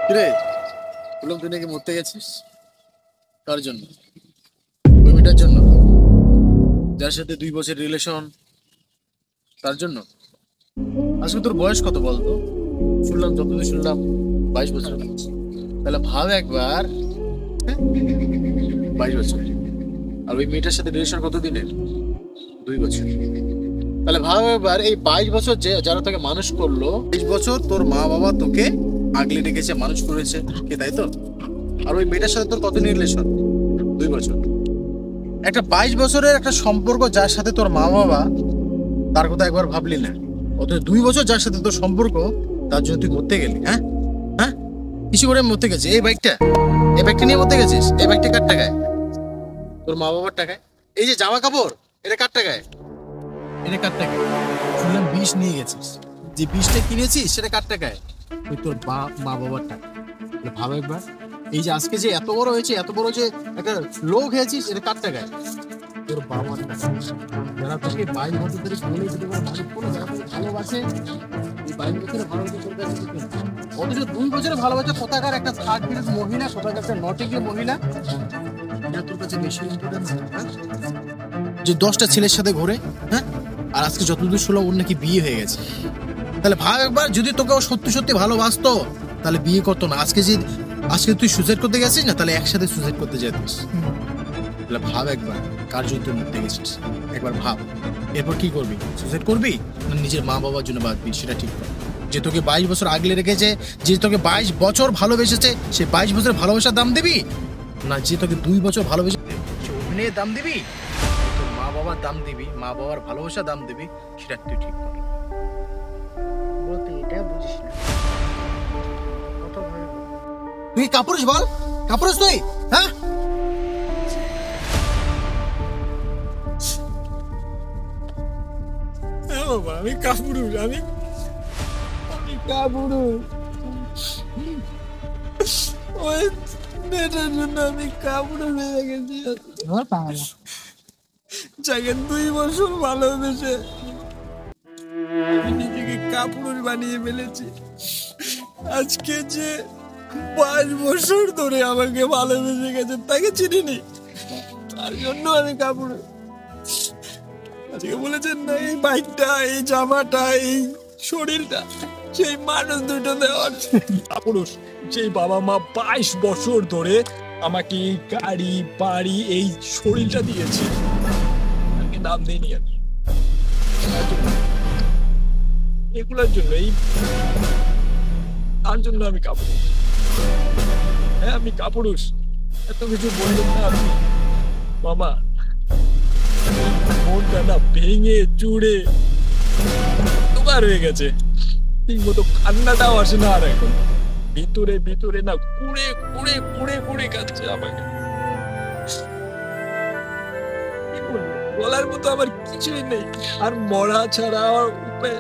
কিরে, বললাম তুই নাকি মরতে গেছিস। কার জন্য? ওই মেয়েটার জন্য যার সাথে 2 বছর রিলেশন, তার জন্য? আজকে তোর বয়স কত বলতো? শুনলাম, যতদূর শুনলাম 22 বছর। তাহলে ভাব একবার, হ্যাঁ, 22 বছর। আর ওই মেয়েটার সাথে রিলেশন কত দিনের? 2 বছর। তাহলে ভাব একবার, এই 22 বছর যে যারা তোকে মানুষ করলো, 22 বছর তোর মা বাবা তোকে আগলে রেখেছে, মানুষ করেছে, কে তাই তো? আর ওই মেয়েটার সাথে তোর কতদিন রিলেশন? 2 বছর। একটা 22 বছরের একটা সম্পর্ক যার সাথে তোর মা বাবা, তার কথা একবার ভাবলি না? অথচ 2 বছর যার সাথে তোর সম্পর্ক, তার জন্য তুই মরতে গেলি। হ্যাঁ হ্যাঁ, কিছু করে মরতে গেছিস? এই বাইকটা নিয়ে মরতে গেছিস? এই বাইকটা কার টাকায়? তোর মা বাবার টাকায়। এই যে জামা কাপড়, এটা কার টাকায়? এটা কার টাকায়? শুনলাম বিষ নিয়ে গেছিস, যে বিষটা কিনেছিস সেটা কার টাকায়? ওই তোর মা বাবার টাকা। ভাব একবার, এই যে আজকে যে এত বড় হয়েছে, এত বড় যে একটা লোক হয়েছিস, এটা কার টাকায়? তোর বাবার টাকা। যারা তোকে 22 বছর ধরে বলে যদি কোনো মানুষ করে, যারা তোকে ভালোবাসে, এই 22 বছরে ভালোবাসা তোর কাছে কিছু না। অথচ 2 বছরে ভালোবাসা কোথাকার একটা থার্ড গ্রেড মহিলা, কোথাকার একটা নটিকের মহিলা, এটা তোর কাছে বেশি ইম্পর্টেন্ট। হ্যাঁ, যে 10টা ছেলের সাথে ঘোরে, হ্যাঁ, আর আজকে যতদূর শুনলাম ওর নাকি বিয়ে হয়ে গেছে। তাহলে ভাব একবার, যদি তোকে ও সত্যি সত্যি ভালোবাসতো তাহলে বিয়ে করতো না। আজকে তুই সুসাইড করতে গেছিস না, তাহলে একসাথে সুসাইড করতে যেতিস। তাহলে ভাব একবার, কার জন্য তুই মরতে গেছিস, একবার ভাব। এরপর কি করবি? সুসাইড করবি না নিজের মা বাবার জন্য বাঁচবি, সেটা ঠিক কর। যে তোকে 22 বছর আগলে রেখেছে, যে তোকে 22 বছর ভালোবেসেছে, সে 22 বছর ভালোবাসার দাম দিবি, না যে তোকে 2 বছর ভালোবেসে সে অভিনয়ের দাম দিবি, তোর মা বাবার দাম দিবি, মা বাবার ভালোবাসার দাম দিবি, সেটা তুই ঠিক কর। বলতে এটা বুঝিস না, কত ভয়। তুই কাপুরুষ বল, কাপুরুষ তুই? হ্যাঁ, বাবা আমি কাপুরুষ, আমি কাপুরুষ। ওই মেয়েটার জন্য আমি কাপুরুষ হয়ে গেছি। যাকে 2 বছর ভালোবেসে আমি নিজেকে কাপুরুষ বানিয়ে ফেলেছি। আজকে যে 5 বছর ধরে আমাকে ভালোবেসে গেছে, তাকে চিনিনি, তার জন্য আমি কাপুরুষ। আজকে বলেছেন না, এই বাইকটা, এই জামাটা, এই শরীরটা সেই মানুষ দুটো দেওয়ার কাপুরুষ। সেই বাবা মা 22 বছর ধরে আমাকে এই গাড়ি বাড়ি এই শরীরটা দিয়েছে, আমাকে দাম দেয়নি আমি। এগুলোর জন্য, এই তার জন্য আমি কাপুরুষ। হ্যাঁ আমি কাপুরুষ। এত কিছু বললেন না আপনি মামা, মনটা না ভেঙে চুড়ে দুবার হয়ে গেছে। ঠিক মতো কান্নাটাও আসে না আর এখন। ভিতরে ভিতরে না কুড়ে কুড়ে কুড়ে কুড়ে কাচ্ছে আমাকে। কি বলবো, বলার মতো আমার কিছুই নেই আর মরা ছাড়া আমার উপায়।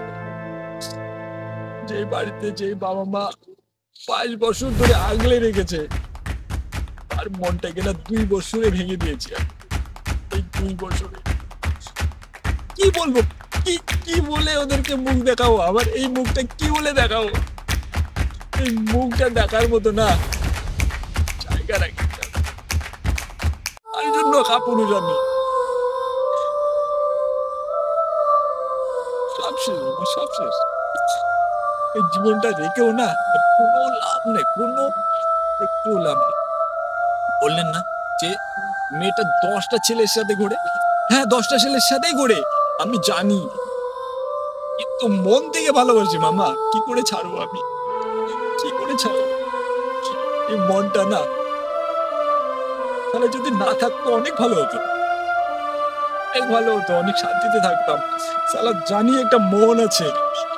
যে বাড়িতে যে বাবা মা 5 বছর ধরে আগলে রেখেছে, আর মনটাকে না 2 বছরে ভেঙে দিয়েছি আমি। এই 2 বছরে কি বলবো, কি কি বলে ওদেরকে মুখ দেখাবো? আমার এই মুখটা কি বলে দেখাবো? এই মুখটা দেখার মতো না জায়গা রাখি। তার জন্য কাপুরুষ আমি। সব শেষ বাবা, সব শেষ। এই জীবনটা রেখেও না কোনো লাভ নেই, কোনো একটু লাভ নেই। বললেন না যে মেয়েটা 10টা ছেলের সাথে ঘোরে, হ্যাঁ 10টা ছেলের সাথেই ঘোরে, আমি জানি, কিন্তু মন থেকে ভালোবাসি মামা। কি করে ছাড়বো আমি, কি করে ছাড়বো? এই মনটা না, তাহলে যদি না থাকতো অনেক ভালো হতো, অনেক ভালো হতো, অনেক শান্তিতে থাকতাম। সালা জানি একটা মন আছে,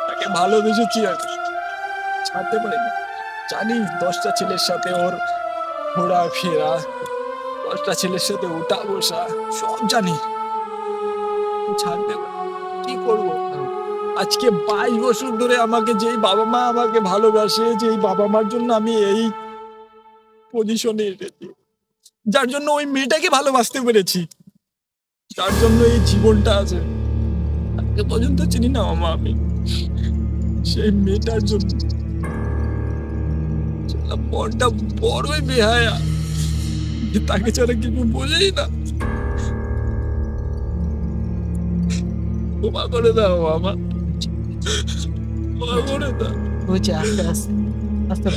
তাকে ভালোবেসেছি আর ছাড়তে পারি না। জানি 10টা ছেলের সাথে ওর ঘোরা ফেরা, 10টা ছেলের সাথে উঠা বসা, সব জানি, ছাড়তে পারি। কি করবো? আজকে 22 বছর ধরে আমাকে যেই বাবা মা আমাকে ভালোবাসে, যেই বাবা মার জন্য আমি এই পজিশনে এসেছি, যার জন্য ওই মেয়েটাকে ভালোবাসতে পেরেছি, যার জন্য এই জীবনটা আছে, আজকে পর্যন্ত চিনি না মামা আমি। সেই মেয়েটার জন্য মনটা বড়ই বেহায়া, তাকে ছাড়া কিছু বোঝেই না। ক্ষমা করে দাও আমার, ক্ষমা করে দাও। হচ্ছে আস্তে আস্তে আস্তে